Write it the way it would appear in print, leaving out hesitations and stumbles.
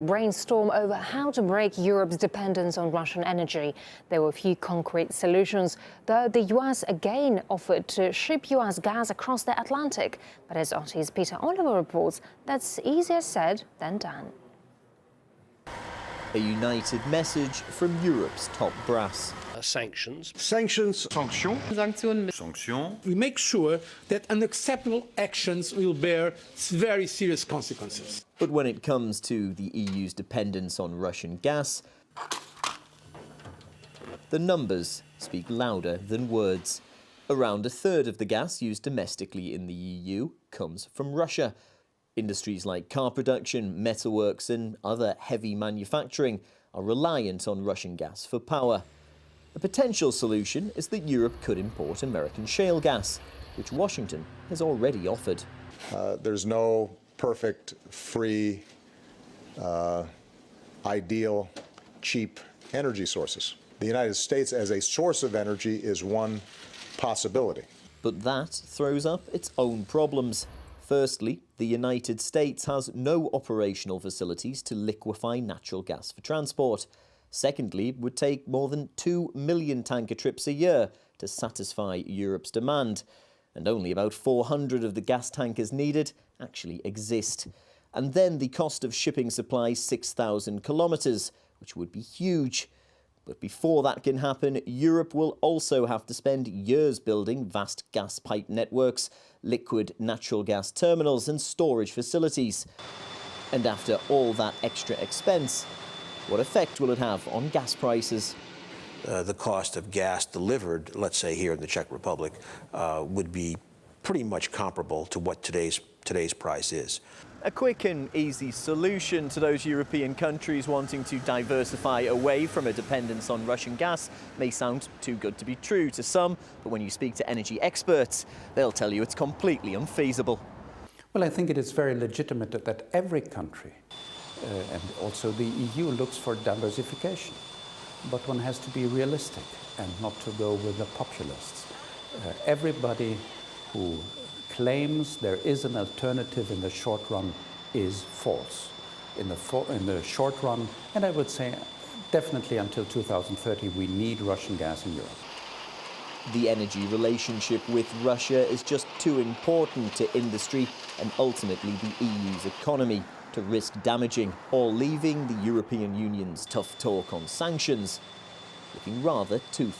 Brainstorm over how to break Europe's dependence on Russian energy. There were few concrete solutions, though the US again offered to ship US gas across the Atlantic. But as RT's Peter Oliver reports, that's easier said than done. A united message from Europe's top brass. Sanctions. Sanctions. Sanctions. We make sure that unacceptable actions will bear very serious consequences. But when it comes to the EU's dependence on Russian gas, the numbers speak louder than words. Around a third of the gas used domestically in the EU comes from Russia. Industries like car production, metalworks and other heavy manufacturing are reliant on Russian gas for power. A potential solution is that Europe could import American shale gas, which Washington has already offered. There's no perfect, free, ideal, cheap energy sources. The United States as a source of energy is one possibility. But that throws up its own problems. Firstly, the United States has no operational facilities to liquefy natural gas for transport. Secondly, it would take more than 2 million tanker trips a year to satisfy Europe's demand. And only about 400 of the gas tankers needed actually exist. And then the cost of shipping supplies 6,000 kilometres, which would be huge. But before that can happen, Europe will also have to spend years building vast gas pipe networks, liquid natural gas terminals and storage facilities. And after all that extra expense, what effect will it have on gas prices? The cost of gas delivered, let's say here in the Czech Republic, would be pretty much comparable to what today's price is. A quick and easy solution to those European countries wanting to diversify away from a dependence on Russian gas may sound too good to be true to some, but when you speak to energy experts, they'll tell you it's completely unfeasible. Well, I think it is very legitimate that every country, and also the EU, looks for diversification. But one has to be realistic and not to go with the populists. Everybody who claims there is an alternative in the short run is false. In the short run, and I would say definitely until 2030, we need Russian gas in Europe. The energy relationship with Russia is just too important to industry and ultimately the EU's economy to risk damaging or leaving the European Union's tough talk on sanctions looking rather too